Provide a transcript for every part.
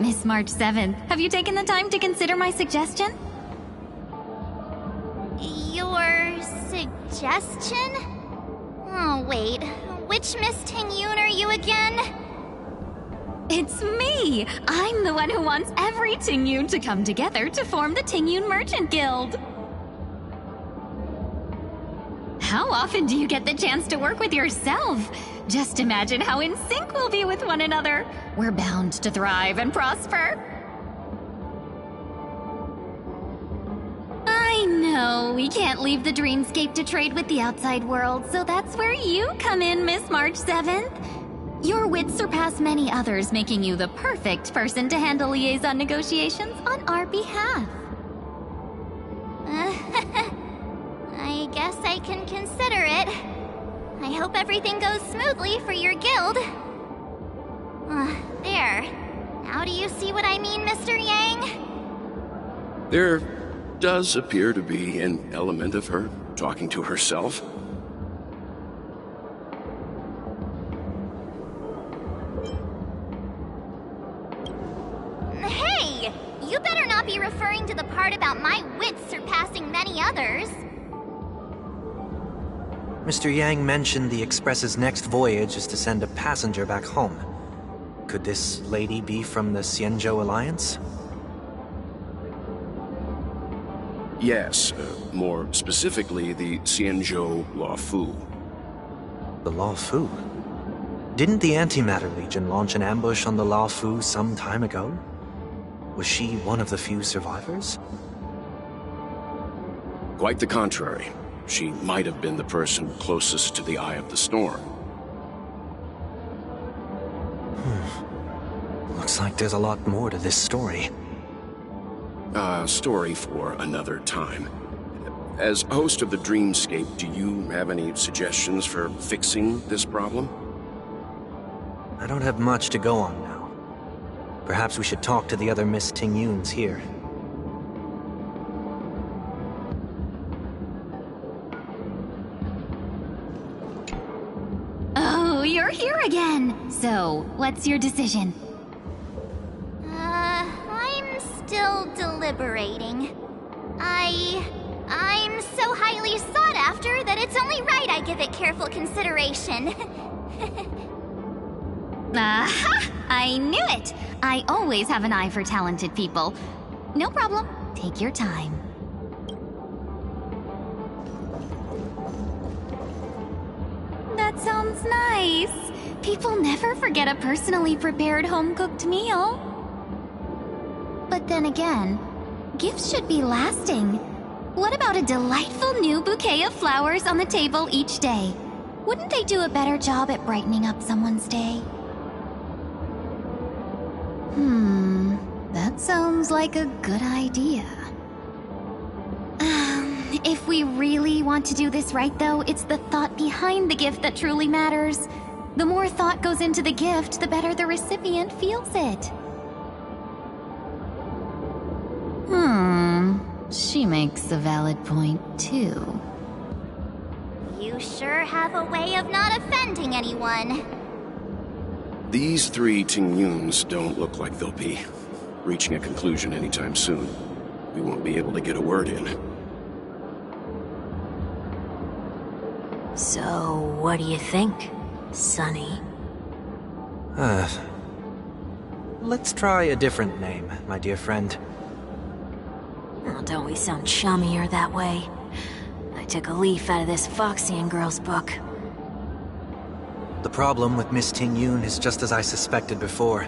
Miss March 7th, have you taken the time to consider my suggestion? Your suggestion? Oh, wait. Which Miss Ting-Yun are you again? It's me! I'm the one who wants every Ting-Yun to come together to form the Ting-Yun Merchant Guild. How often do you get the chance to work with yourself? Just imagine how in sync we'll be with one another. We're bound to thrive and prosper. I know we can't leave the dreamscape to trade with the outside world, so that's where you come in, Miss March 7th. Your wits surpass many others, making you the perfect person to handle liaison negotiations on our behalf. I guess I can consider it. I hope everything goes smoothly for your guild. There. Now do you see what I mean, Mr. Yang? There does appear to be an element of her talking to herself. Hey! You better not be referring to the part about my wits surpassing many others. Mr. Yang mentioned the Express's next voyage is to send a passenger back home. Could this lady be from the Xianzhou Alliance? Yes, more specifically, the Xianzhou Luofu. The Luofu? Didn't the Antimatter Legion launch an ambush on the Luofu some time ago? Was she one of the few survivors? Quite the contrary. She might have been the person closest to the eye of the storm. Looks like there's a lot more to this story. Story for another time. As host of the Dreamscape, do you have any suggestions for fixing this problem? I don't have much to go on now. Perhaps we should talk to the other Miss Ting-Yuns here. Oh, you're here again! So, what's your decision? I'm still deliberating. I'm so highly sought after that it's only right I give it careful consideration. Aha! I knew it! I always have an eye for talented people. No problem. Take your time. That sounds nice. People never forget a personally prepared home-cooked meal. But then again, gifts should be lasting. What about a delightful new bouquet of flowers on the table each day? Wouldn't they do a better job at brightening up someone's day? That sounds like a good idea. If we really want to do this right, though, it's the thought behind the gift that truly matters. The more thought goes into the gift, the better the recipient feels it. She makes a valid point, too. You sure have a way of not offending anyone. These three Ting-Yuns don't look like they'll be reaching a conclusion anytime soon. We won't be able to get a word in. So, what do you think, Sonny? Let's try a different name, my dear friend. Oh, don't we sound chummier that way? I took a leaf out of this Foxian girl's book. The problem with Miss Ting-Yun is just as I suspected before.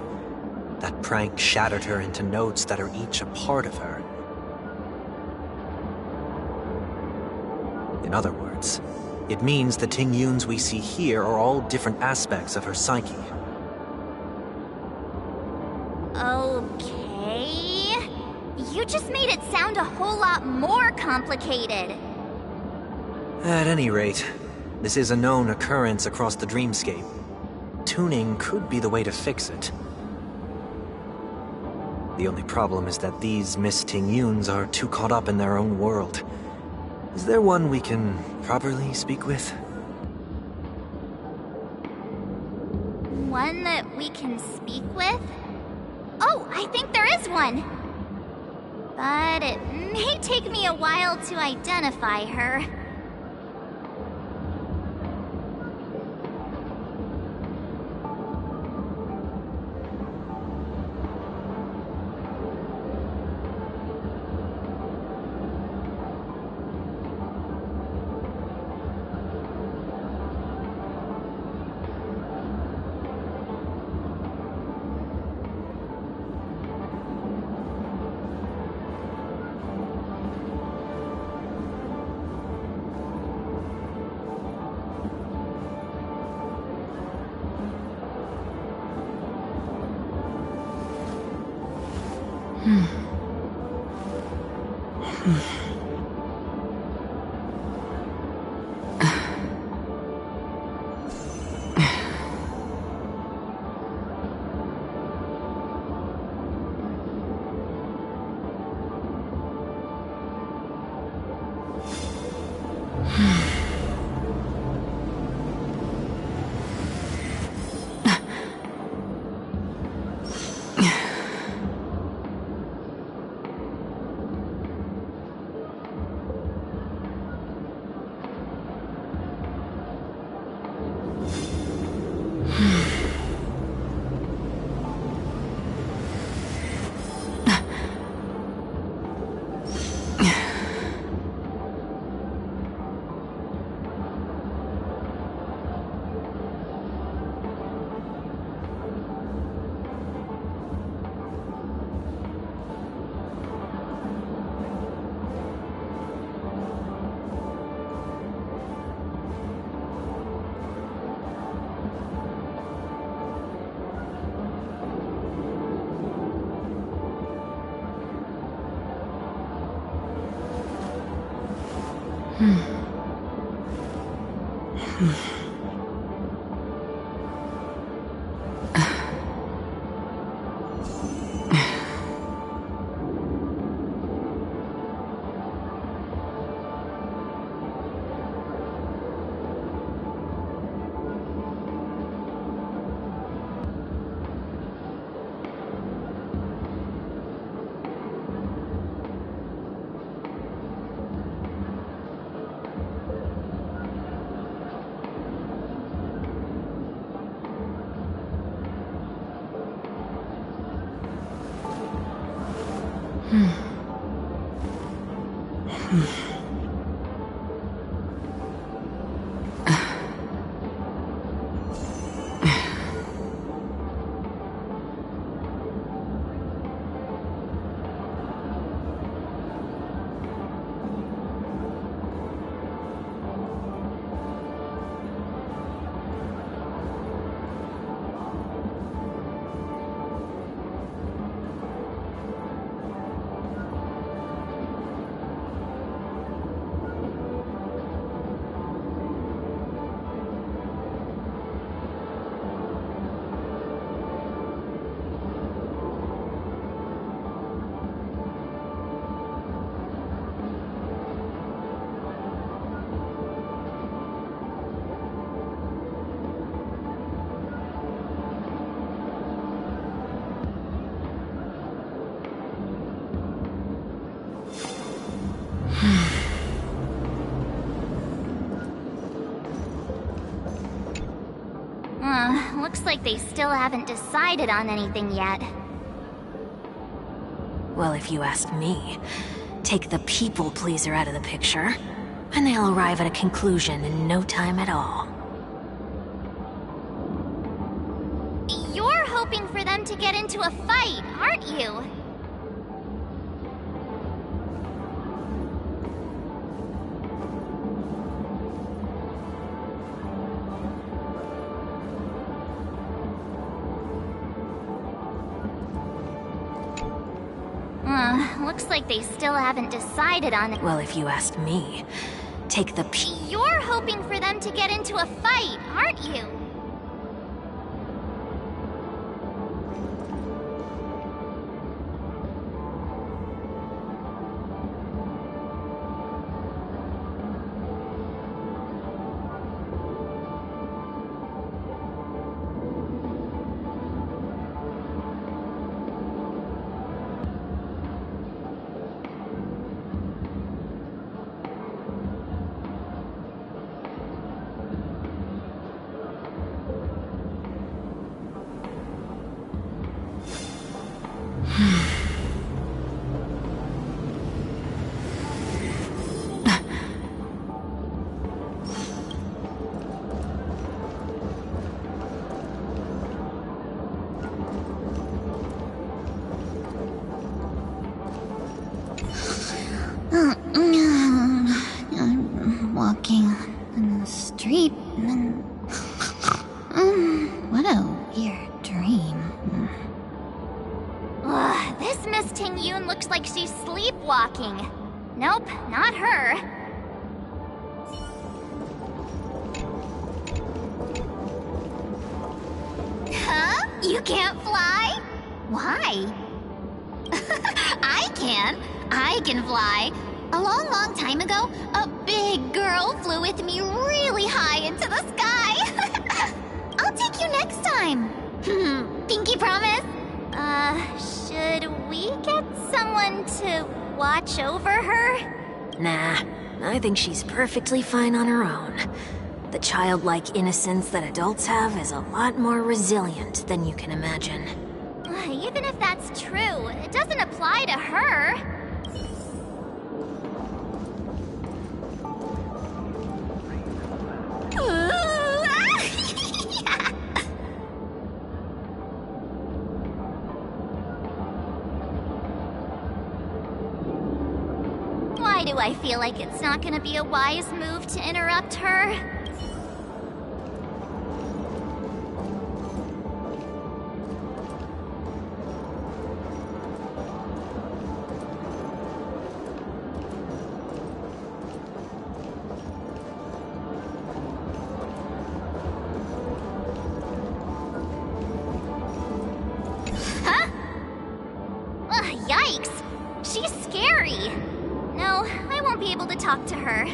That prank shattered her into notes that are each a part of her. In other words, it means the Ting-Yuns we see here are all different aspects of her psyche. Okay... You just made it sound a whole lot more complicated. At any rate, this is a known occurrence across the dreamscape. Tuning could be the way to fix it. The only problem is that these Miss Ting-Yuns are too caught up in their own world. Is there one we can properly speak with? One that we can speak with? Oh, I think there is one. But it may take me a while to identify her. Looks like they still haven't decided on anything yet. Well, if you ask me, take the people pleaser out of the picture, and they'll arrive at a conclusion in no time at all. You're hoping for them to get into a fight, aren't you? Looks like they still haven't decided on it. Well, if you ask me, take the You're hoping for them to get into a fight, aren't you? Weird dream. Ugh, this Miss Ting-Yun looks like she's sleepwalking. Nope, not her. Huh? You can't fly? Why? I can. I can fly. A long, long time ago, a big girl flew with me really high into the sky. I'll take you next time. Pinky promise? Should we get someone to watch over her? Nah, I think she's perfectly fine on her own. The childlike innocence that adults have is a lot more resilient than you can imagine. Even if that's true, it doesn't apply to her. Why do I feel like it's not gonna be a wise move to interrupt her? Huh? Ugh, yikes! She's scary! No, I won't be able to talk to her.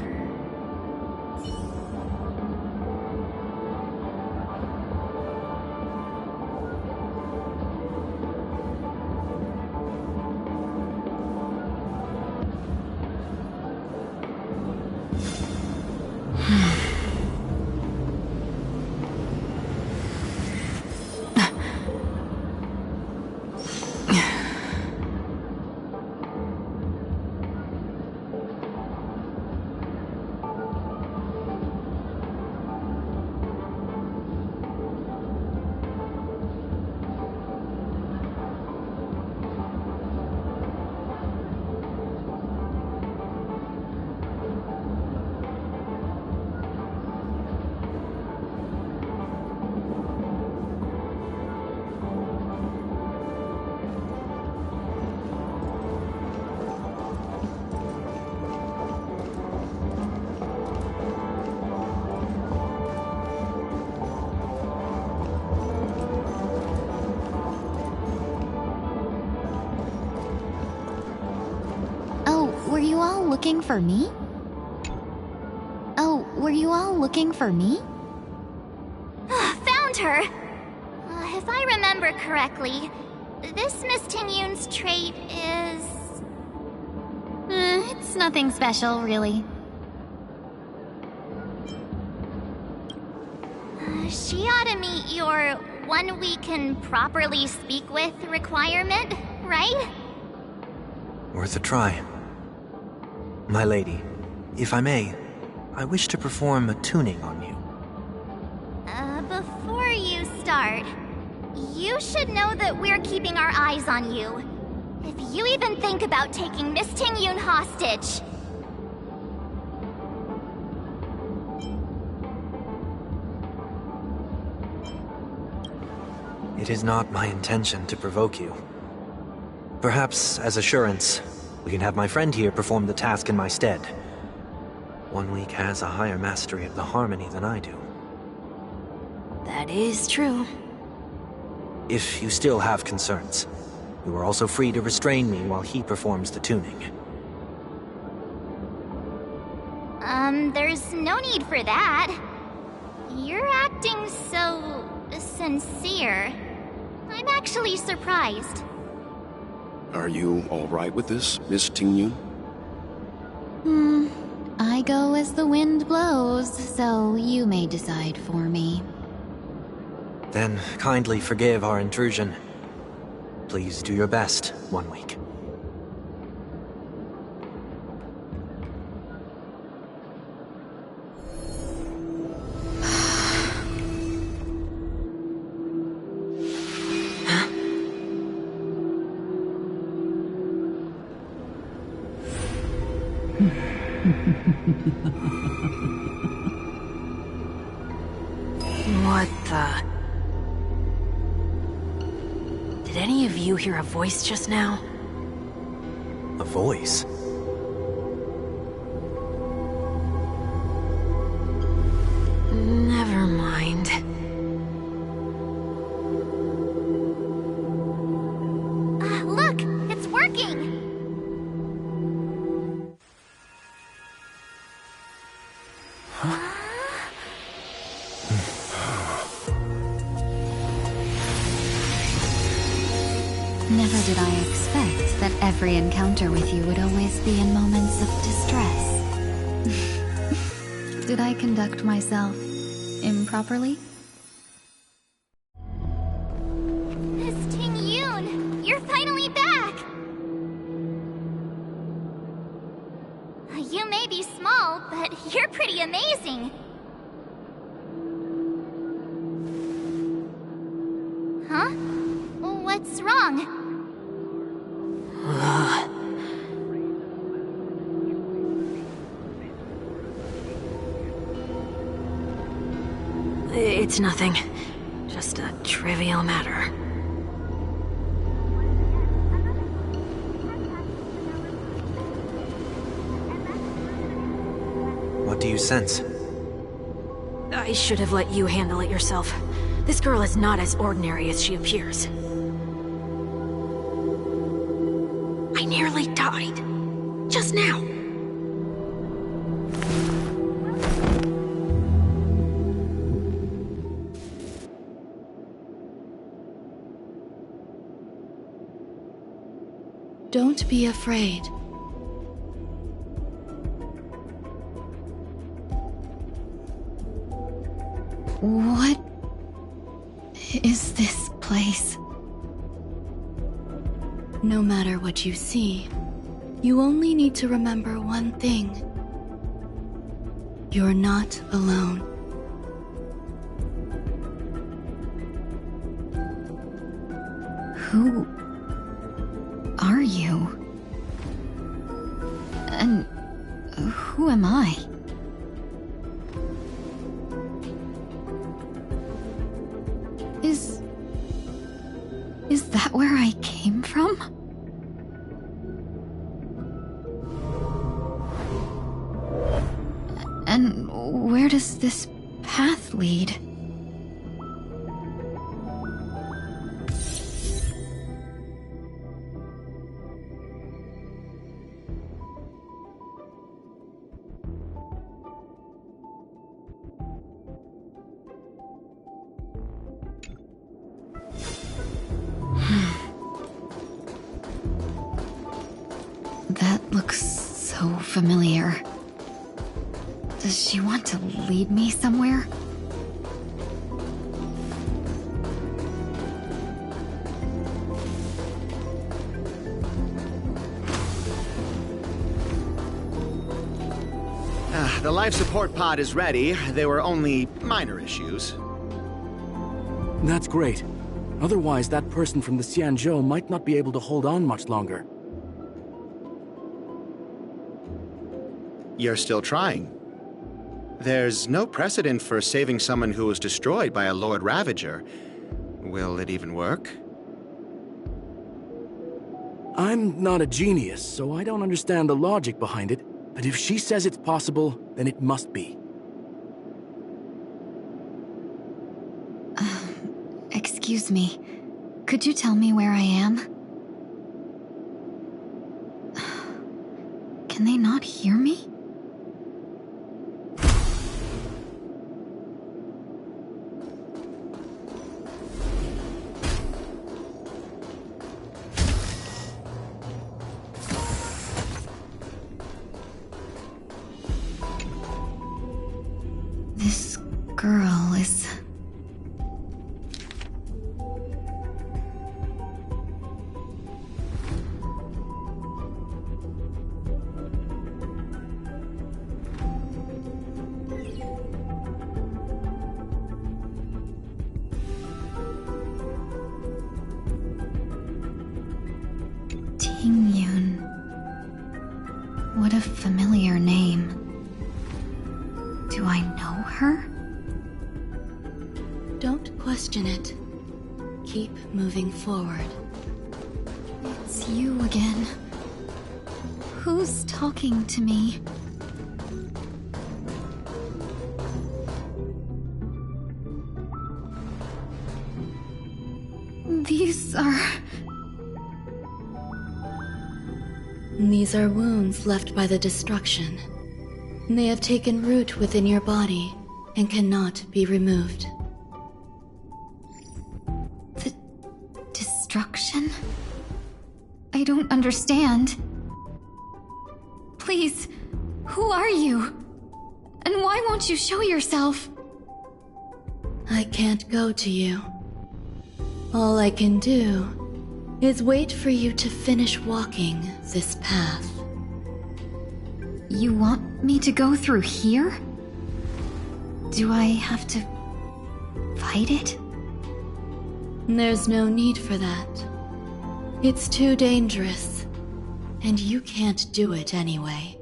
Were you all looking for me? Oh, were you all looking for me? Found her! If I remember correctly, this Miss Ting-Yun's trait is... It's nothing special, really. She ought to meet your one we can properly speak with requirement, right? Worth a try. My lady, if I may, I wish to perform a tuning on you. Before you start, you should know that we're keeping our eyes on you. If you even think about taking Miss Ting-Yun hostage... It is not my intention to provoke you. Perhaps, as assurance, we can have my friend here perform the task in my stead. 1 week has a higher mastery of the harmony than I do. That is true. If you still have concerns, you are also free to restrain me while he performs the tuning. There's no need for that. You're acting so... sincere. I'm actually surprised. Are you all right with this, Miss Ting-Yun? I go as the wind blows, so you may decide for me. Then kindly forgive our intrusion. Please do your best, 1 week. What the... any of you hear a voice just now? A voice? Never mind. Look! It's working! Never did I expect that every encounter with you would always be in moments of distress. Did I conduct myself improperly? Miss Ting Yoon! You're finally back! You may be small, but you're pretty amazing! Huh? What's wrong? It's nothing. Just a trivial matter. What do you sense? I should have let you handle it yourself. This girl is not as ordinary as she appears. I nearly died. Just now. Don't be afraid. What is this place? No matter what you see, you only need to remember one thing. You're not alone. Who are you? And who am I? Is that where I came from? And where does this path lead? That looks so familiar. Does she want to lead me somewhere? The life support pod is ready. There were only minor issues. That's great. Otherwise, that person from the Xianzhou might not be able to hold on much longer. You're still trying. There's no precedent for saving someone who was destroyed by a Lord Ravager. Will it even work? I'm not a genius, so I don't understand the logic behind it, but if she says it's possible, then it must be. Excuse me. Could you tell me where I am? Can they not hear me? This girl is... Ting Yoon. What a familiar name. Do I know her? Don't question it. Keep moving forward. It's you again. Who's talking to me? These are wounds left by the destruction. They have taken root within your body and cannot be removed. The destruction? I don't understand. Please, who are you? And why won't you show yourself? I can't go to you. All I can do is wait for you to finish walking this path. You want me to go through here? Do I have to fight it? There's no need for that. It's too dangerous, and you can't do it anyway.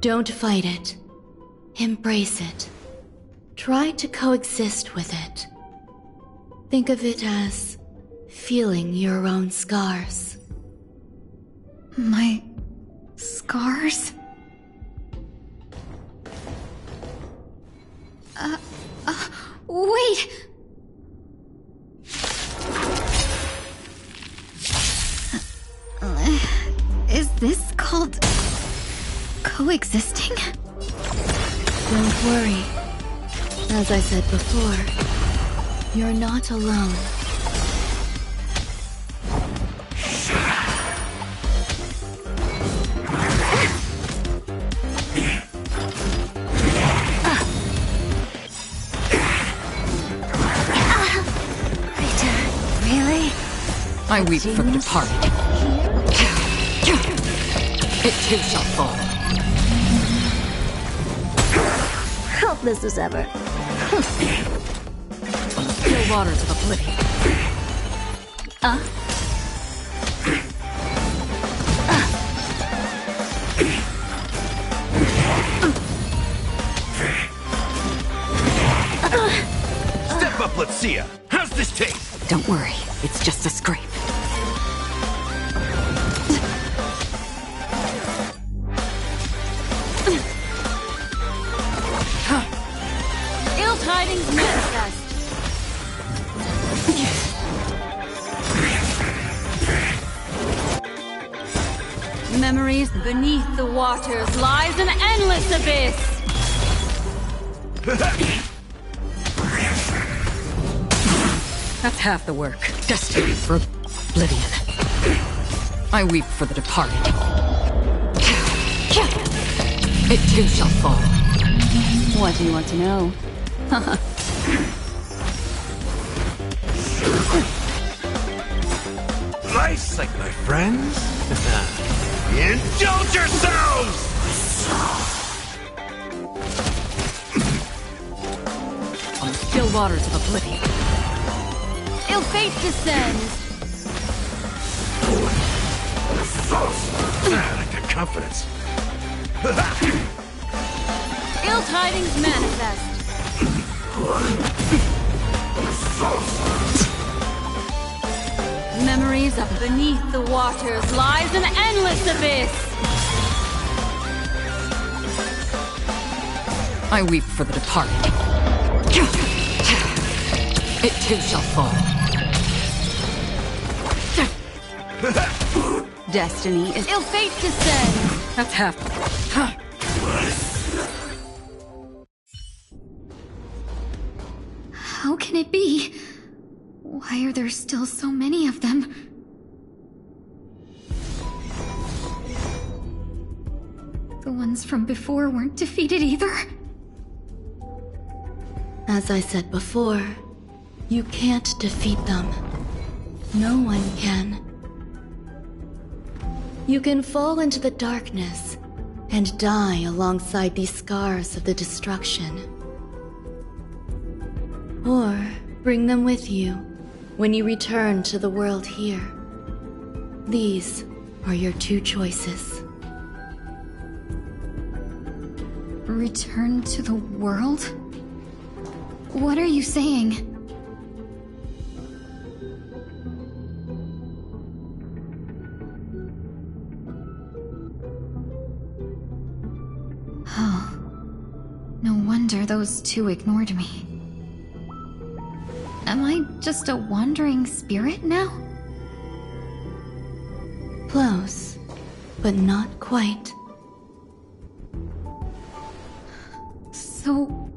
Don't fight it. Embrace it. Try to coexist with it. Think of it as feeling your own scars. My scars? Wait! Is this called coexisting? Don't worry. As I said before, you're not alone. I weep for the departed. It too shall fall. Helpless as ever. On the still waters of oblivion. Step up, let's see ya. How's this taste? Don't worry, it's just a scrape. Ill tidings manifest. Memories beneath the waters lies an endless abyss. That's half the work. Destined for oblivion. I weep for the departed. It too shall fall. What do you want to know? Nice, like my friends. Indulge yourselves! On the still waters of oblivion. Ill fate descends. I like that confidence. Ill tidings manifest. Memories of beneath the waters lies an endless abyss. I weep for the departed. It too shall fall. Destiny is ill fate descends. That's half. How can it be? Why are there still so many of them? The ones from before weren't defeated either? As I said before, you can't defeat them. No one can. You can fall into the darkness and die alongside these scars of the destruction. Or bring them with you when you return to the world here. These are your two choices. Return to the world? What are you saying? those two ignored me. Am I just a wandering spirit now? Close, but not quite. So,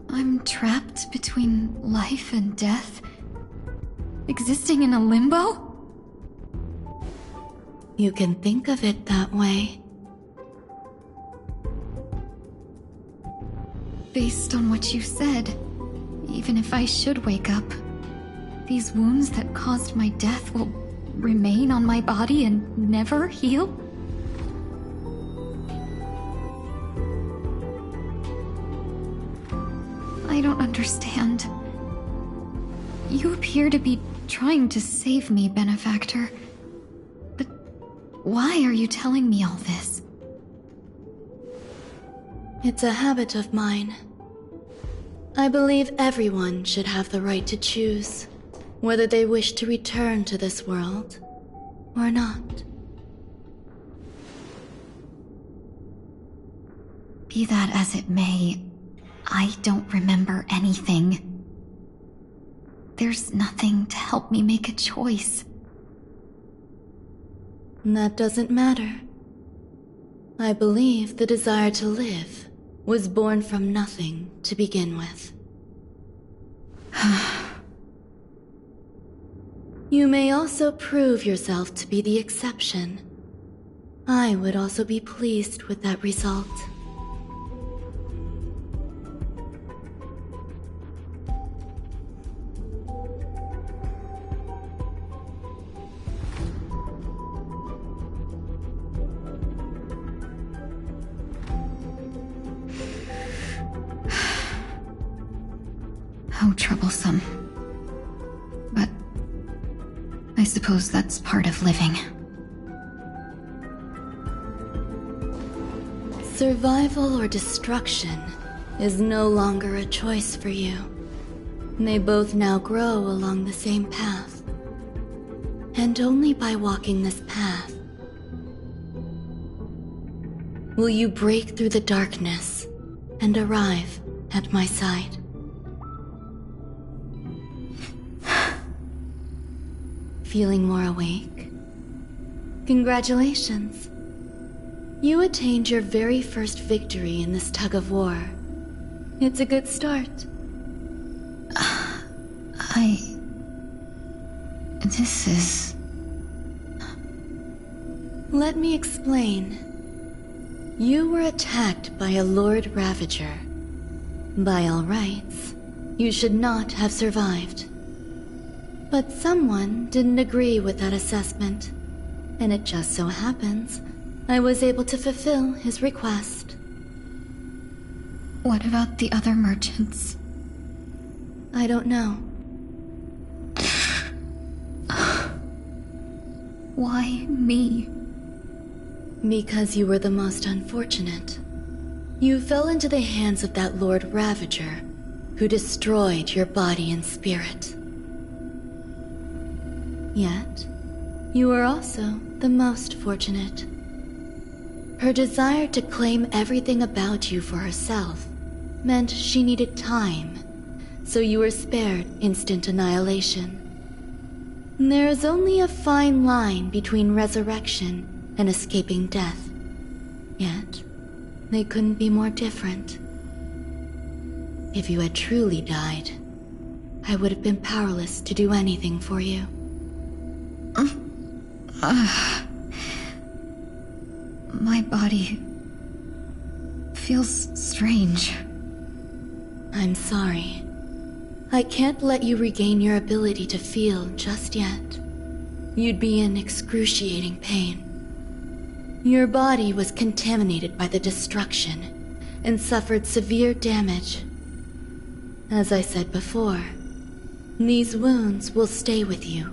I'm trapped between life and death? Existing in a limbo? You can think of it that way. Based on what you said, even if I should wake up, these wounds that caused my death will remain on my body and never heal? I don't understand. You appear to be trying to save me, Benefactor. But why are you telling me all this? It's a habit of mine. I believe everyone should have the right to choose whether they wish to return to this world or not. Be that as it may, I don't remember anything. There's nothing to help me make a choice. That doesn't matter. I believe the desire to live was born from nothing to begin with. You may also prove yourself to be the exception. I would also be pleased with that result. How troublesome. But I suppose that's part of living. Survival or destruction is no longer a choice for you. They both now grow along the same path. And only by walking this path will you break through the darkness and arrive at my side. Feeling more awake? Congratulations. You attained your very first victory in this tug of war. It's a good start. This is... Let me explain. You were attacked by a Lord Ravager. By all rights, you should not have survived. But someone didn't agree with that assessment, and it just so happens I was able to fulfill his request. What about the other merchants? I don't know. Why me? Because you were the most unfortunate. You fell into the hands of that Lord Ravager, who destroyed your body and spirit. Yet, you were also the most fortunate. Her desire to claim everything about you for herself meant she needed time, so you were spared instant annihilation. There is only a fine line between resurrection and escaping death. Yet, they couldn't be more different. If you had truly died, I would have been powerless to do anything for you. My body feels strange. I'm sorry. I can't let you regain your ability to feel just yet. You'd be in excruciating pain. Your body was contaminated by the destruction and suffered severe damage. As I said before, these wounds will stay with you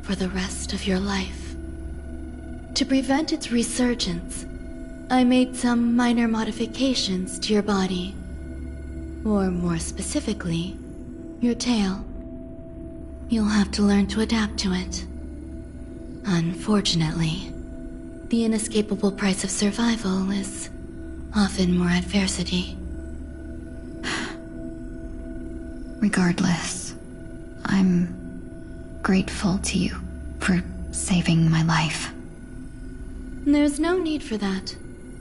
for the rest of your life. To prevent its resurgence, I made some minor modifications to your body. Or more specifically, your tail. You'll have to learn to adapt to it. Unfortunately, the inescapable price of survival is often more adversity. Regardless, I'm grateful to you for saving my life. There's no need for that.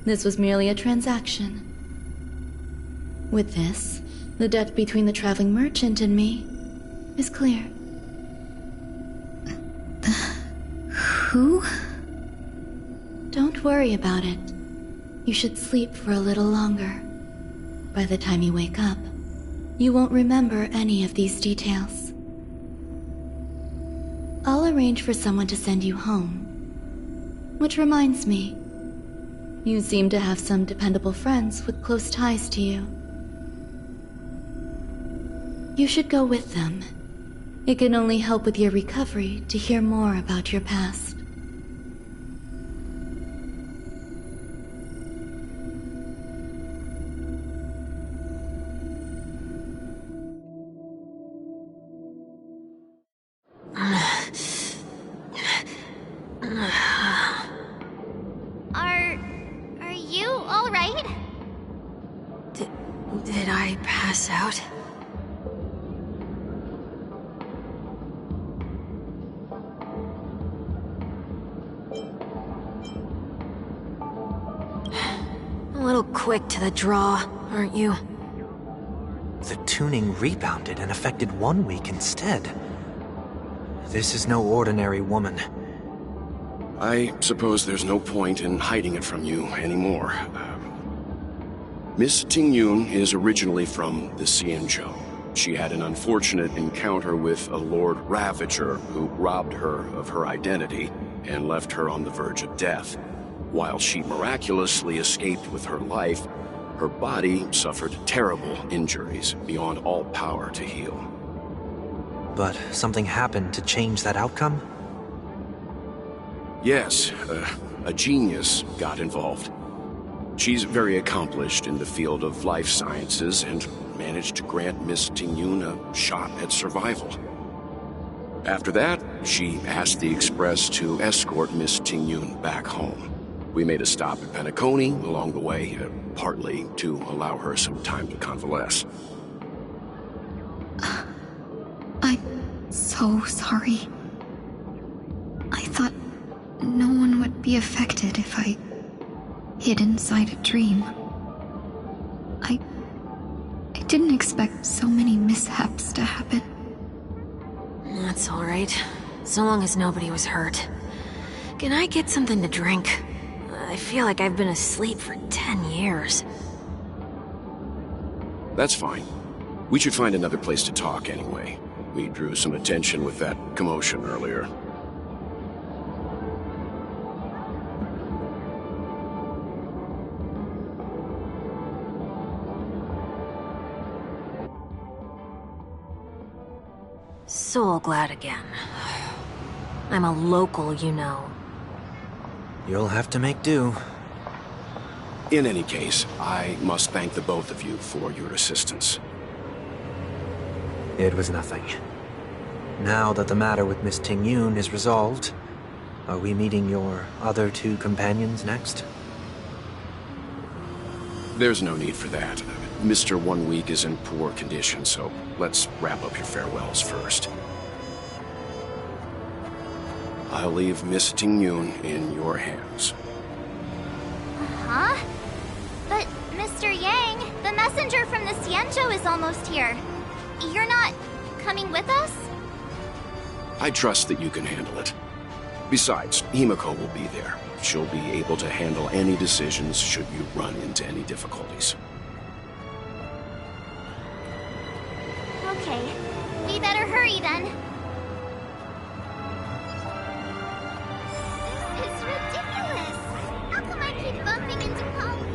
This was merely a transaction. With this, the debt between the traveling merchant and me is clear. Who? Don't worry about it. You should sleep for a little longer. By the time you wake up, you won't remember any of these details. I'll arrange for someone to send you home. Which reminds me, you seem to have some dependable friends with close ties to you. You should go with them. It can only help with your recovery to hear more about your past. Are you all right? Did I pass out? A little quick to the draw, aren't you? The tuning rebounded and affected 1 week instead. This is no ordinary woman. I suppose there's no point in hiding it from you anymore. Miss Tingyun is originally from the Xianzhou. She had an unfortunate encounter with a Lord Ravager who robbed her of her identity and left her on the verge of death. While she miraculously escaped with her life, her body suffered terrible injuries beyond all power to heal. But something happened to change that outcome? Yes, a genius got involved. She's very accomplished in the field of life sciences and managed to grant Miss Tingyun a shot at survival. After that, she asked the Express to escort Miss Tingyun back home. We made a stop at Penacony along the way, partly to allow her some time to convalesce. I'm so sorry. I thought no one would be affected if I hid inside a dream. I didn't expect so many mishaps to happen. That's all right. So long as nobody was hurt. Can I get something to drink? I feel like I've been asleep for 10 years. That's fine. We should find another place to talk anyway. We drew some attention with that commotion earlier. So glad again. I'm a local, you know. You'll have to make do. In any case, I must thank the both of you for your assistance. It was nothing. Now that the matter with Miss Tingyun is resolved, are we meeting your other two companions next? There's no need for that. Mr. 1 Week is in poor condition, so let's wrap up your farewells first. I'll leave Miss Tingyun in your hands. Huh? But, Mr. Yang, the messenger from the Xianzhou is almost here. You're not coming with us? I trust that you can handle it. Besides, Himiko will be there. She'll be able to handle any decisions should you run into any difficulties. Okay, we better hurry then. This is ridiculous! How come I keep bumping into Polly?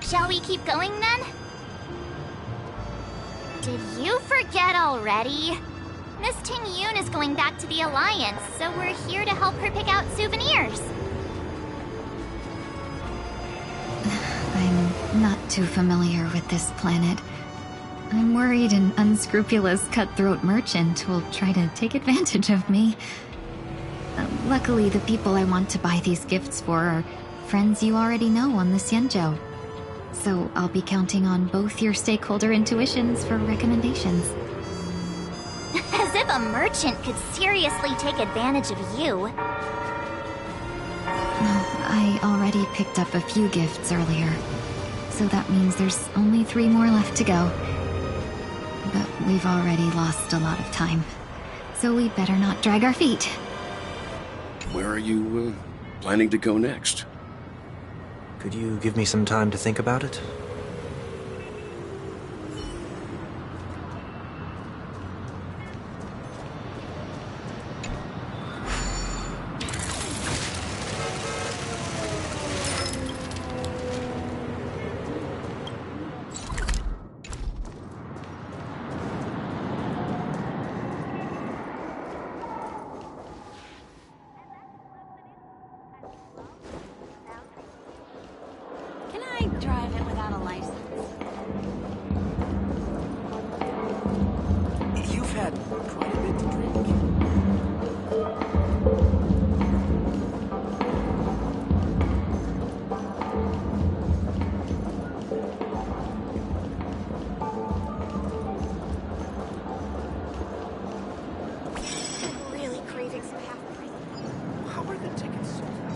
Shall we keep going then? Did you forget already? Miss Tingyun is going back to the Alliance, so we're here to help her pick out souvenirs. I'm not too familiar with this planet. I'm worried an unscrupulous cutthroat merchant will try to take advantage of me. Luckily, the people I want to buy these gifts for are friends you already know on the Xianzhou. So I'll be counting on both your stakeholder intuitions for recommendations. As if a merchant could seriously take advantage of you. I already picked up a few gifts earlier, so that means there's only 3 more left to go. But we've already lost a lot of time, so we'd better not drag our feet. Where are you, planning to go next? Could you give me some time to think about it? Drive it without a license. You've had quite a bit to drink. I'm really craving some half-price. How are the tickets sold out?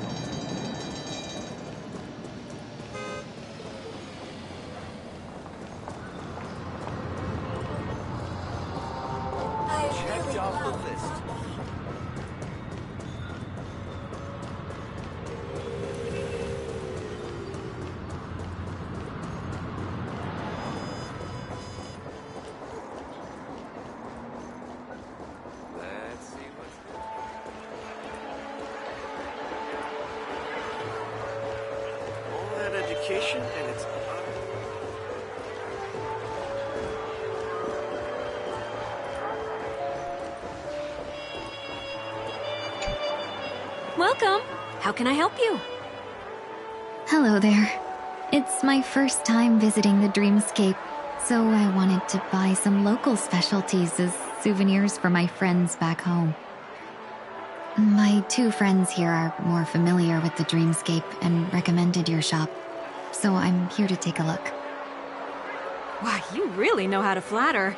Checked off the list. Let's see what's all that education and it's Welcome. How can I help you? Hello there. It's my first time visiting the Dreamscape, so I wanted to buy some local specialties as souvenirs for my friends back home. My 2 friends here are more familiar with the Dreamscape and recommended your shop, so I'm here to take a look. Why, you really know how to flatter.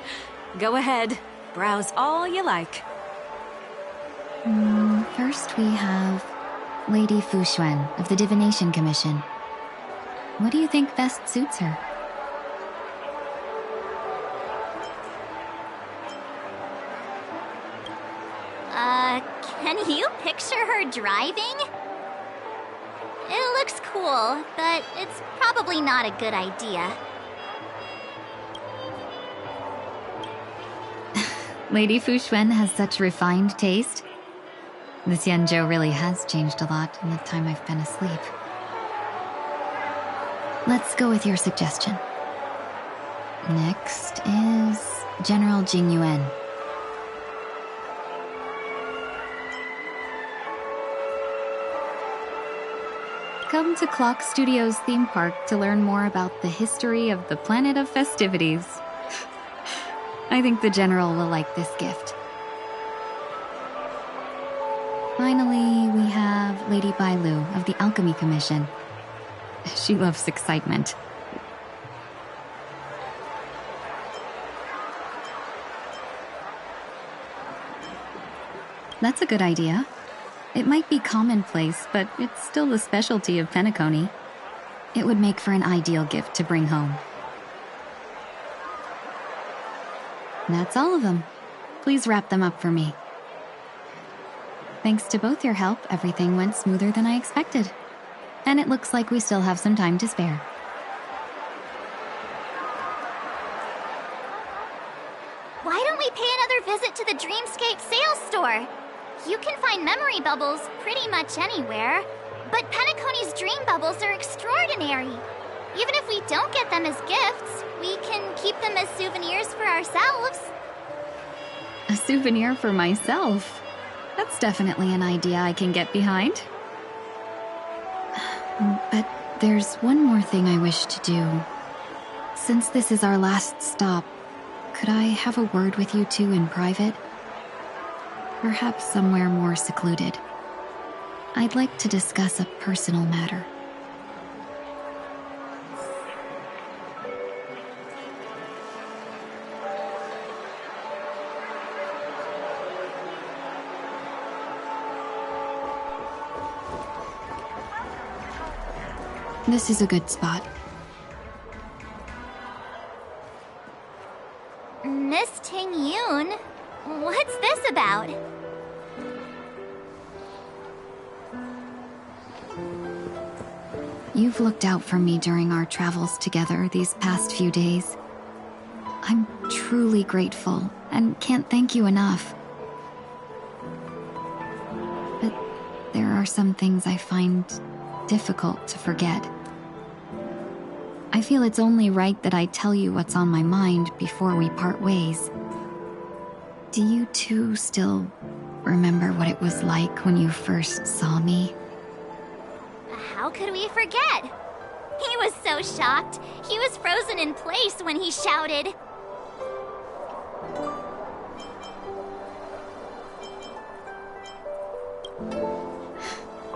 Go ahead. Browse all you like. First we have Lady Fu Xuan of the Divination Commission. What do you think best suits her? Can you picture her driving? It looks cool, but it's probably not a good idea. Lady Fu Xuan has such refined taste. The Xianzhou really has changed a lot in the time I've been asleep. Let's go with your suggestion. Next is General Jing Yuan. Come to Clock Studios theme park to learn more about the history of the planet of festivities. I think the General will like this gift. Finally, we have Lady Bailu of the Alchemy Commission. She loves excitement. That's a good idea. It might be commonplace, but it's still the specialty of Penacony. It would make for an ideal gift to bring home. That's all of them. Please wrap them up for me. Thanks to both your help, everything went smoother than I expected. And it looks like we still have some time to spare. Why don't we pay another visit to the Dreamscape sales store? You can find memory bubbles pretty much anywhere, but Penacony's dream bubbles are extraordinary. Even if we don't get them as gifts, we can keep them as souvenirs for ourselves. A souvenir for myself? That's definitely an idea I can get behind. But there's one more thing I wish to do. Since this is our last stop, could I have a word with you two in private? Perhaps somewhere more secluded. I'd like to discuss a personal matter. This is a good spot. Miss Ting-Yoon, what's this about? You've looked out for me during our travels together these past few days. I'm truly grateful and can't thank you enough. But there are some things I find difficult to forget. I feel it's only right that I tell you what's on my mind before we part ways. Do you two still remember what it was like when you first saw me? How could we forget? He was so shocked. He was frozen in place when he shouted.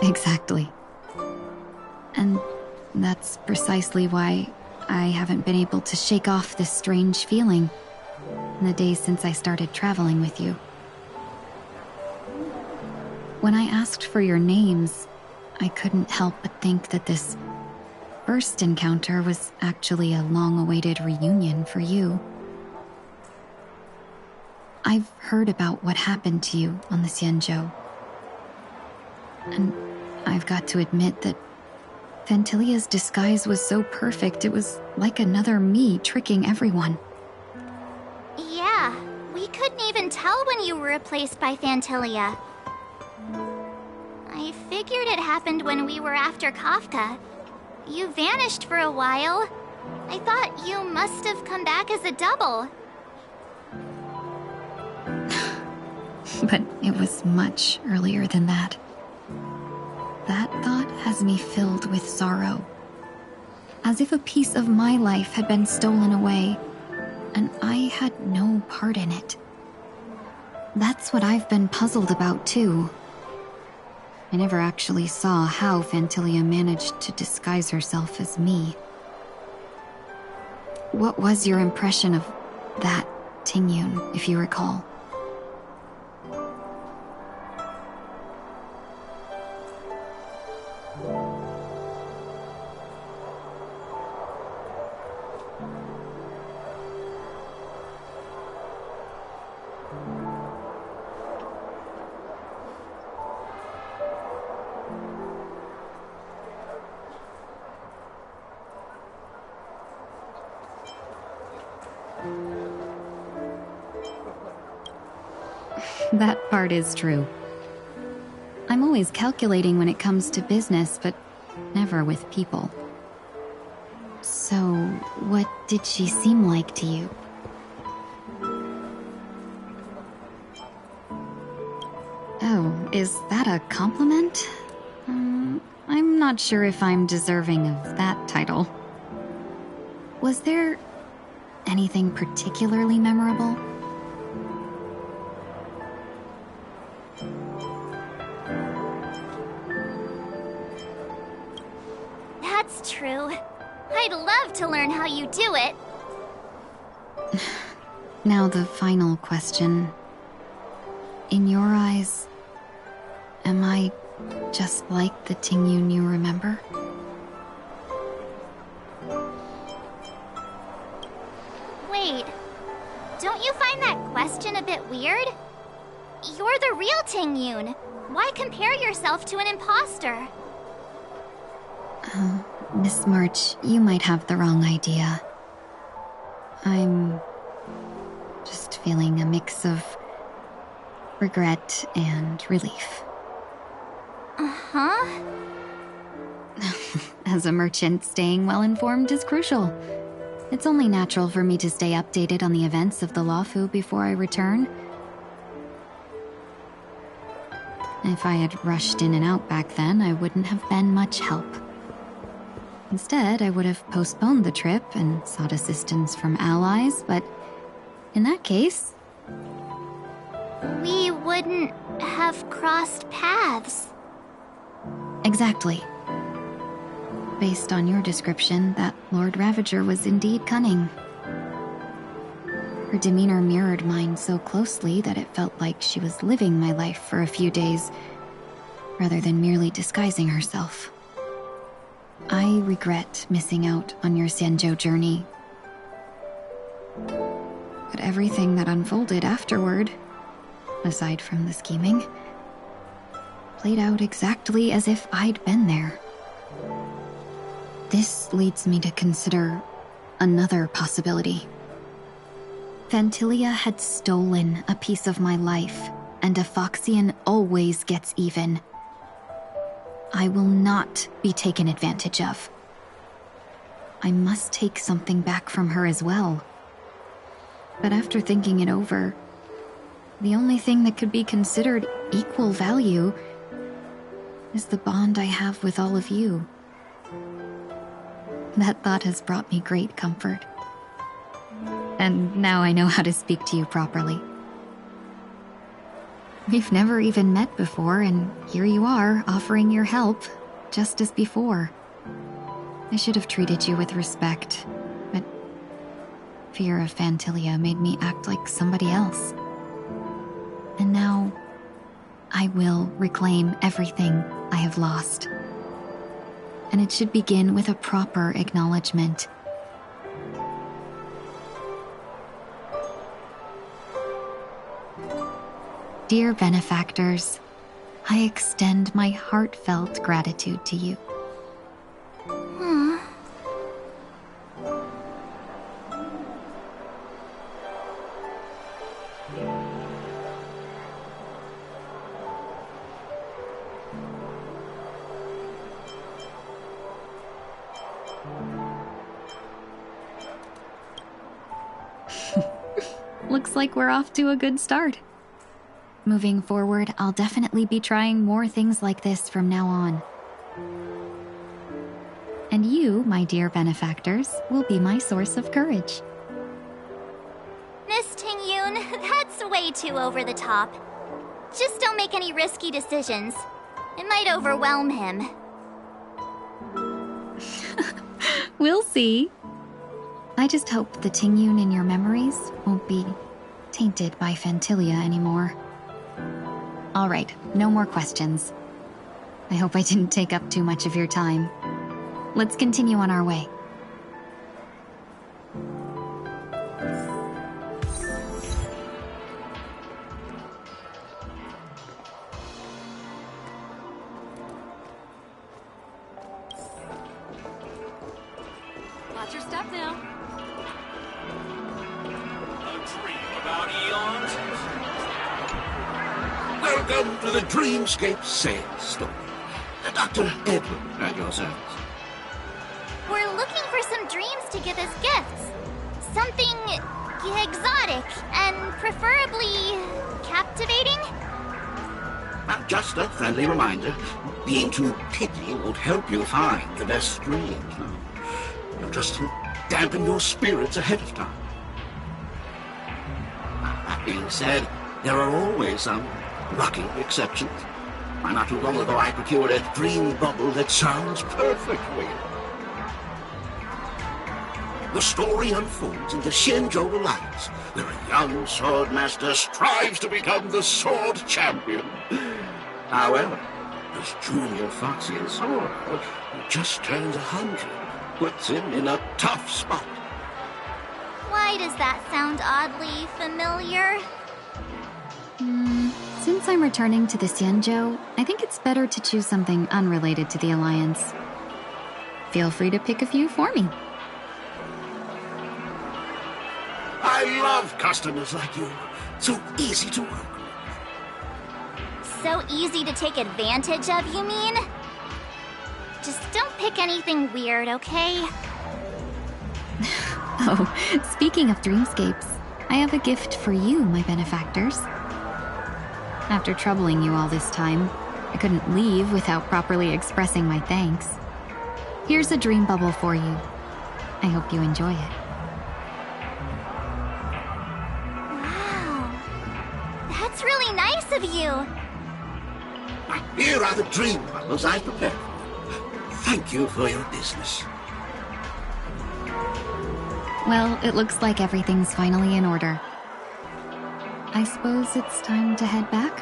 Exactly. And that's precisely why I haven't been able to shake off this strange feeling in the days since I started traveling with you. When I asked for your names, I couldn't help but think that this first encounter was actually a long-awaited reunion for you. I've heard about what happened to you on the Xianzhou. And I've got to admit that Fantilia's disguise was so perfect, it was like another me tricking everyone. Yeah, we couldn't even tell when you were replaced by Fantilia. I figured it happened when we were after Kafka. You vanished for a while. I thought you must have come back as a double. But it was much earlier than that. That thought has me filled with sorrow. As if a piece of my life had been stolen away, and I had no part in it. That's what I've been puzzled about, too. I never actually saw how Fantilia managed to disguise herself as me. What was your impression of that Ting-Yoon, if you recall? That part is true. I'm always calculating when it comes to business, but never with people. So, what did she seem like to you? Oh, is that a compliment? I'm not sure if I'm deserving of that title. Was there anything particularly memorable? That's true. I'd love to learn how you do it. Now the final question. In your eyes, am I just like the Ting-Yoon you remember? Wait, don't you find that question a bit weird? You're the real Ting-Yoon. Why compare yourself to an imposter? Miss March, you might have the wrong idea. I'm just feeling a mix of regret and relief. Uh-huh. As a merchant, staying well-informed is crucial. It's only natural for me to stay updated on the events of the Luofu before I return. If I had rushed in and out back then, I wouldn't have been much help. Instead, I would have postponed the trip and sought assistance from allies, but In that case... we wouldn't have crossed paths. Exactly. Based on your description, that Lord Ravager was indeed cunning. Her demeanor mirrored mine so closely that it felt like she was living my life for a few days, rather than merely disguising herself. I regret missing out on your Xianzhou journey. But everything that unfolded afterward, aside from the scheming, played out exactly as if I'd been there. This leads me to consider another possibility. Phantilia had stolen a piece of my life, and a Foxian always gets even. I will not be taken advantage of. I must take something back from her as well. But after thinking it over, the only thing that could be considered equal value is the bond I have with all of you. That thought has brought me great comfort. And now I know how to speak to you properly. We've never even met before, and here you are, offering your help, just as before. I should have treated you with respect, but fear of Phantilia made me act like somebody else. And now, I will reclaim everything I have lost. And it should begin with a proper acknowledgement. Dear benefactors, I extend my heartfelt gratitude to you. Looks like we're off to a good start. Moving forward, I'll definitely be trying more things like this from now on. And you, my dear benefactors, will be my source of courage. Miss Tingyun, that's way too over the top. Just don't make any risky decisions. It might overwhelm him. We'll see. I just hope the Tingyun in your memories won't be tainted by Phantilia anymore. All right, no more questions. I hope I didn't take up too much of your time. Let's continue on our way. Watch your step now. A dream about eons. Welcome to the Dreamscape Sales Store. Dr. Edwin at your service. We're looking for some dreams to give as gifts. Something exotic and preferably captivating. Just a friendly reminder. Being too picky won't help you find the best dreams. You'll just dampen your spirits ahead of time. That being said, there are always some lucky exceptions. Not too long ago, I procured a dream bubble that sounds perfectly. The story unfolds in the Xianzhou Alliance, where a young swordmaster strives to become the sword champion. However, his junior Foxian sword, who just turned 100, puts him in a tough spot. Why does that sound oddly familiar? Since I'm returning to the Xianzhou, I think it's better to choose something unrelated to the Alliance. Feel free to pick a few for me. I love customers like you. So easy to work with. So easy to take advantage of, you mean? Just don't pick anything weird, okay? Oh, speaking of dreamscapes, I have a gift for you, my benefactors. After troubling you all this time, I couldn't leave without properly expressing my thanks. Here's a dream bubble for you. I hope you enjoy it. That's really nice of you. Here are the dream bubbles I prepared for you. Thank you for your business. Well, it looks like everything's finally in order. I suppose it's time to head back?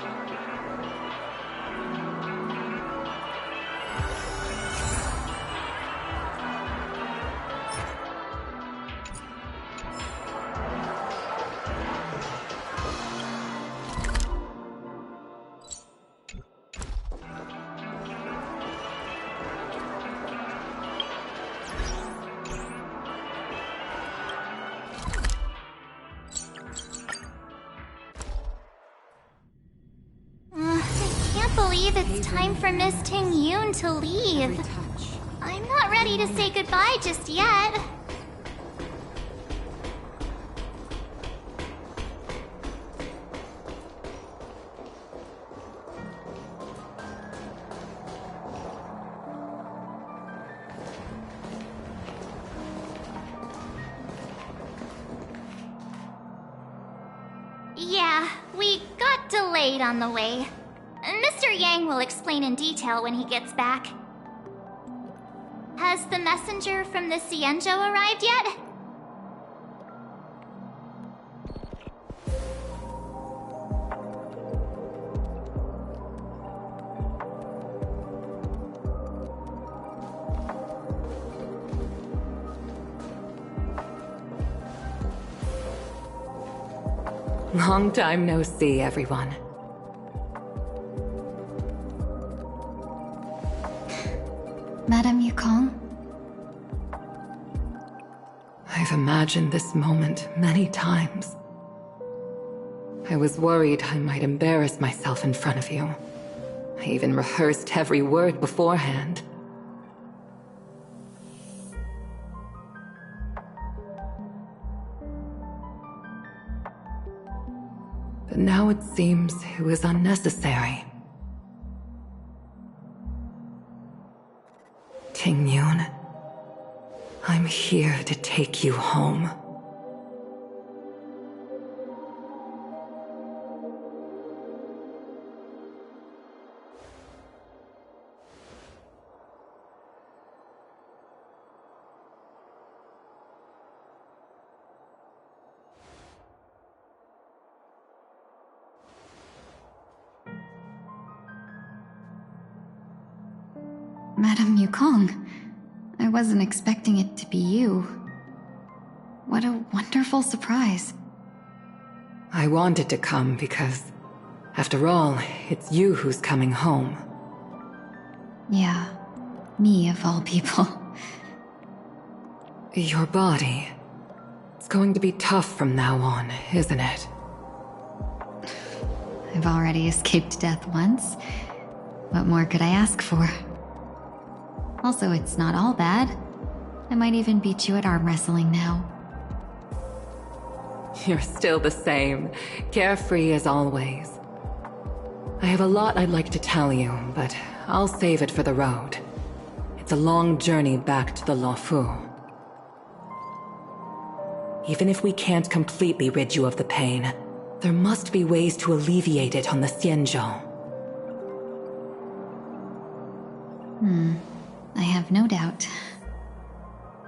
It's time for Miss Ting Yoon to leave. I'm not ready to say goodbye just yet. Yeah, we got delayed on the way. Mr. Yang will explain in detail when he gets back. Has the messenger from the Xianzhou arrived yet? Long time no see, everyone. Madame Yukong? I've imagined this moment many times. I was worried I might embarrass myself in front of you. I even rehearsed every word beforehand. But now it seems it was unnecessary. Ting Yoon, I'm here to take you home. Madame Yukong, I wasn't expecting it to be you. What a wonderful surprise. I wanted to come because, after all, it's you who's coming home. Yeah, me of all people. Your body. It's going to be tough from now on, isn't it? I've already escaped death once. What more could I ask for? Also, it's not all bad. I might even beat you at arm wrestling now. You're still the same, carefree as always. I have a lot I'd like to tell you, but I'll save it for the road. It's a long journey back to the Luofu. Even if we can't completely rid you of the pain, there must be ways to alleviate it on the Xianzhou. I have no doubt.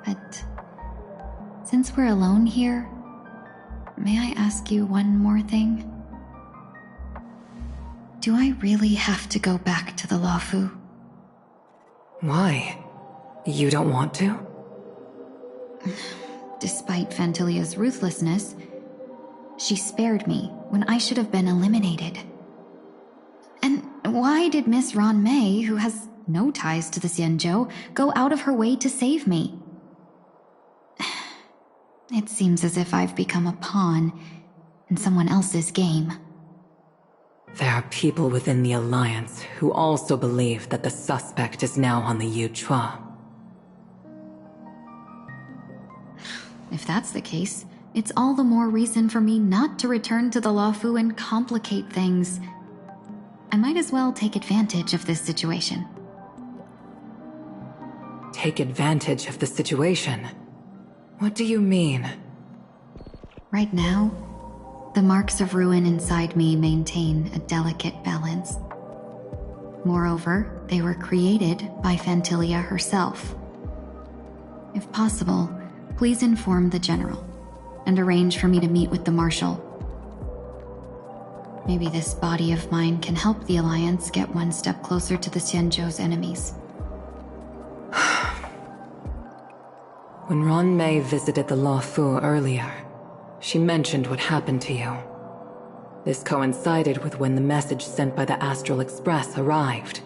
But since we're alone here, may I ask you one more thing? Do I really have to go back to the Luofu? Why? You don't want to? Despite Fantilia's ruthlessness, she spared me when I should have been eliminated. And why did Miss Ron Mei, who has no ties to the Xianzhou, go out of her way to save me? It seems as if I've become a pawn in someone else's game. There are people within the Alliance who also believe that the suspect is now on the Yuchua. If that's the case, it's all the more reason for me not to return to the Luofu and complicate things. I might as well take advantage of this situation. Take advantage of the situation? What do you mean? Right now, The marks of ruin inside me maintain a delicate balance. Moreover, they were created by Phantilia herself. If possible, please inform the General and arrange for me to meet with the Marshal. Maybe this body of mine can help the Alliance get one step closer to the Xianzhou's enemies. When Ron Mei visited the Luofu earlier, she mentioned what happened to you. This coincided with when the message sent by the Astral Express arrived.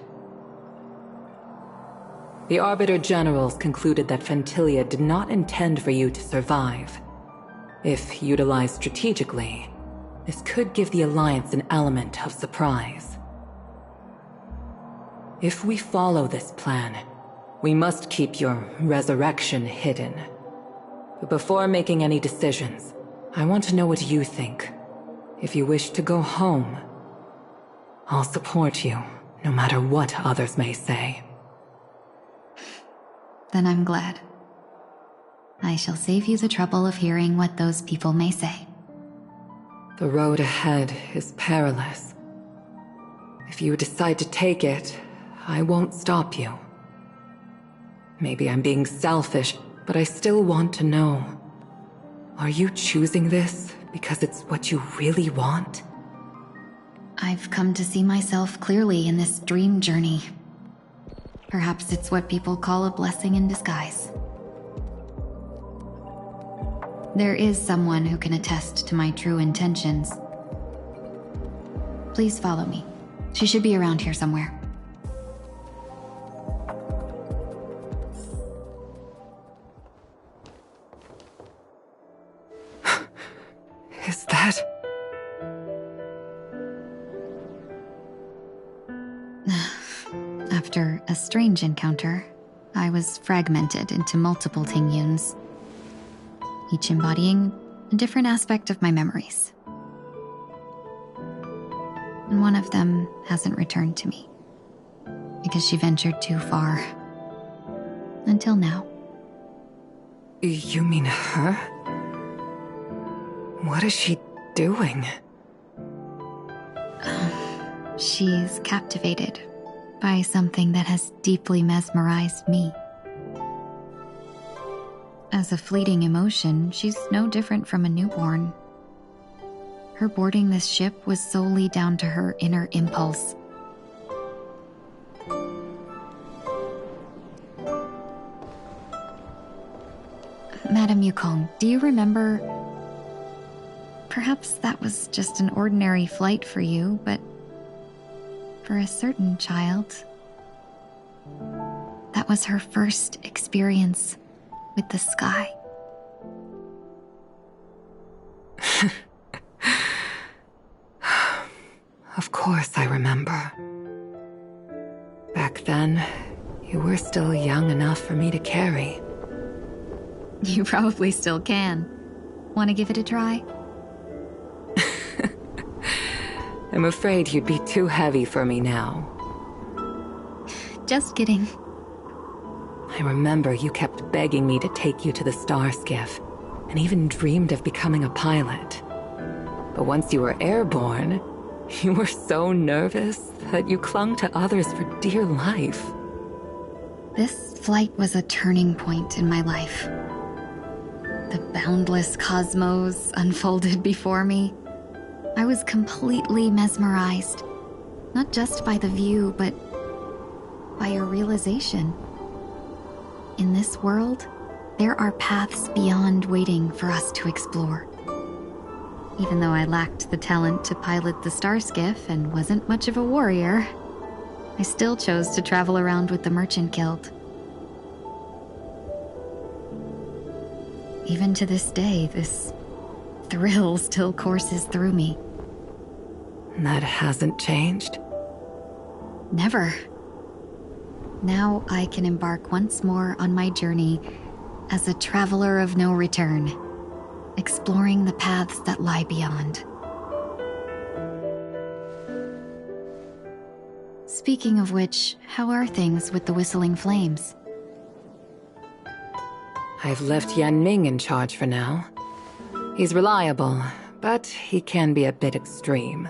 The Arbiter Generals concluded that Phantilia did not intend for you to survive. If utilized strategically, this could give the Alliance an element of surprise. If we follow this plan, we must keep your resurrection hidden. But before making any decisions, I want to know what you think. If you wish to go home, I'll support you, no matter what others may say. Then I'm glad. I shall save you the trouble of hearing what those people may say. The road ahead is perilous. If you decide to take it, I won't stop you. Maybe I'm being selfish, but I still want to know. Are you choosing this because it's what you really want? I've come to see myself clearly in this dream journey. Perhaps it's what people call a blessing in disguise. There is someone who can attest to my true intentions. Please follow me. She should be around here somewhere. Is that... After a strange encounter, I was fragmented into multiple Tingyuns, each embodying a different aspect of my memories. And one of them hasn't returned to me, because she ventured too far. Until now. You mean her? What is she doing? She's captivated by something that has deeply mesmerized me. As a fleeting emotion, she's no different from a newborn. Her boarding this ship was solely down to her inner impulse. Madame Yukong, do you remember... Perhaps that was just an ordinary flight for you, but for a certain child, that was her first experience with the sky. Of course I remember. Back then, you were still young enough for me to carry. You probably still can. Want to give it a try? I'm afraid you'd be too heavy for me now. Just kidding. I remember you kept begging me to take you to the star skiff, and even dreamed of becoming a pilot. But once you were airborne, you were so nervous that you clung to others for dear life. This flight was a turning point in my life. The boundless cosmos unfolded before me. I was completely mesmerized, not just by the view, but by a realization. In this world, there are paths beyond waiting for us to explore. Even though I lacked the talent to pilot the star skiff and wasn't much of a warrior, I still chose to travel around with the Merchant Guild. Even to this day, this thrill still courses through me. That hasn't changed? Never. Now I can embark once more on my journey as a traveler of no return, exploring the paths that lie beyond. Speaking of which, how are things with the Whistling Flames? I've left Yan Ming in charge for now. He's reliable, But he can be a bit extreme,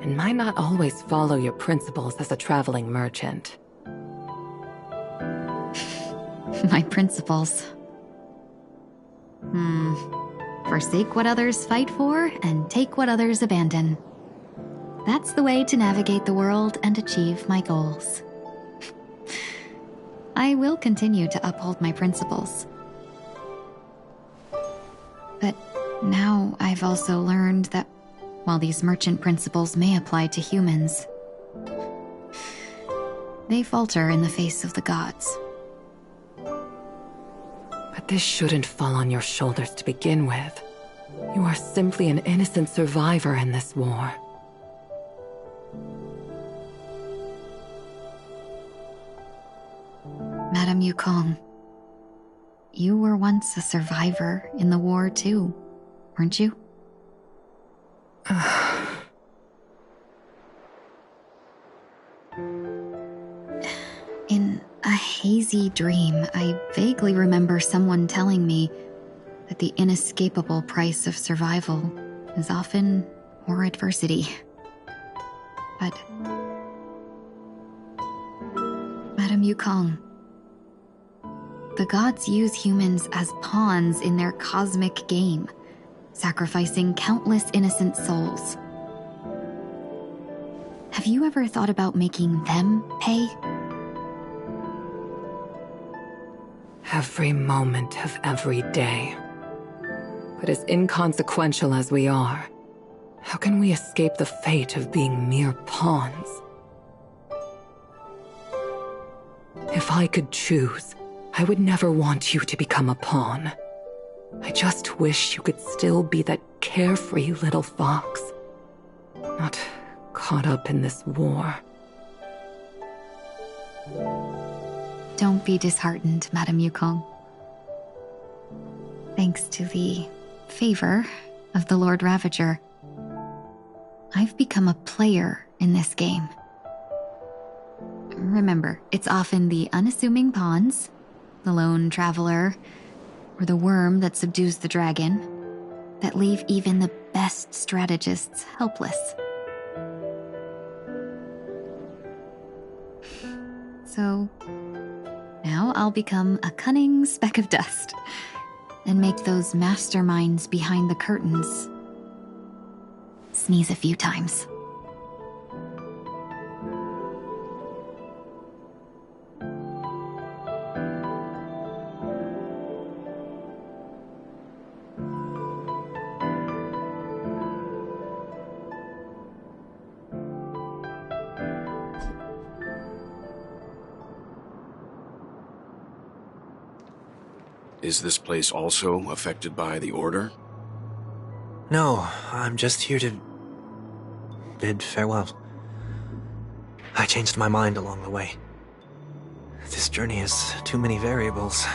and might not always follow your principles as a traveling merchant. My principles. Forsake what others fight for, and take what others abandon. That's the way to navigate the world and achieve my goals. I will continue to uphold my principles. But now I've also learned that while these merchant principles may apply to humans, they falter in the face of the gods. But this shouldn't fall on your shoulders to begin with. You are simply an innocent survivor in this war. Madame Yukong, you were once a survivor in the war too, weren't you? In a hazy dream, I vaguely remember someone telling me that the inescapable price of survival is often more adversity. But Madame Yukong, the gods use humans as pawns in their cosmic game, sacrificing countless innocent souls. Have you ever thought about making them pay? Every moment of every day. But as inconsequential as we are, how can we escape the fate of being mere pawns? If I could choose, I would never want you to become a pawn. I just wish you could still be that carefree little fox, not caught up in this war. Don't be disheartened, Madame Yukong. Thanks to the favor of the Lord Ravager, I've become a player in this game. Remember, it's often the unassuming pawns, the lone traveler, or the worm that subdues the dragon, that leave even the best strategists helpless. So, now I'll become a cunning speck of dust, and make those masterminds behind the curtains sneeze a few times. Is this place also affected by the Order? No, I'm just here to bid farewell. I changed my mind along the way. This journey has too many variables,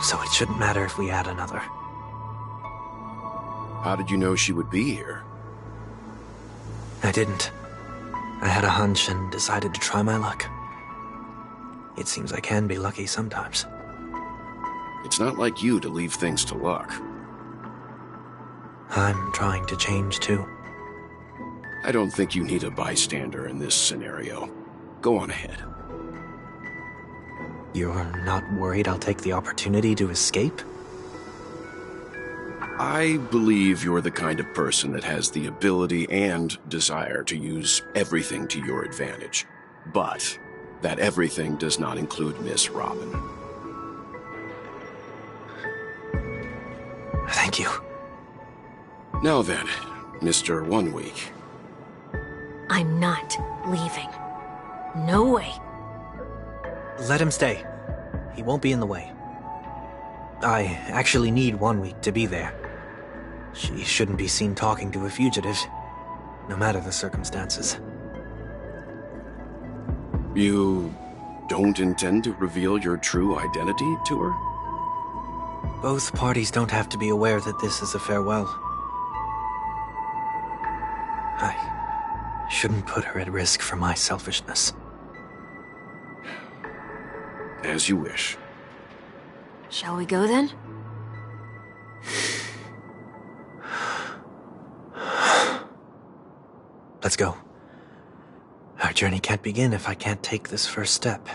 so it shouldn't matter if we add another. How did you know she would be here? I didn't. I had a hunch and decided to try my luck. It seems I can be lucky sometimes. It's not like you to leave things to luck. I'm trying to change too. I don't think you need a bystander in this scenario. Go on ahead. You're not worried I'll take the opportunity to escape? I believe you're the kind of person that has the ability and desire to use everything to your advantage. But that everything does not include Miss Robin. Thank you. Now then, Mr. 1 Week. I'm not leaving. No way. Let him stay. He won't be in the way. I actually need 1 week to be there. She shouldn't be seen talking to a fugitive, no matter the circumstances. You don't intend to reveal your true identity to her? Both parties don't have to be aware that this is a farewell. I shouldn't put her at risk for my selfishness. As you wish. Shall we go then? Let's go. Our journey can't begin if I can't take this first step.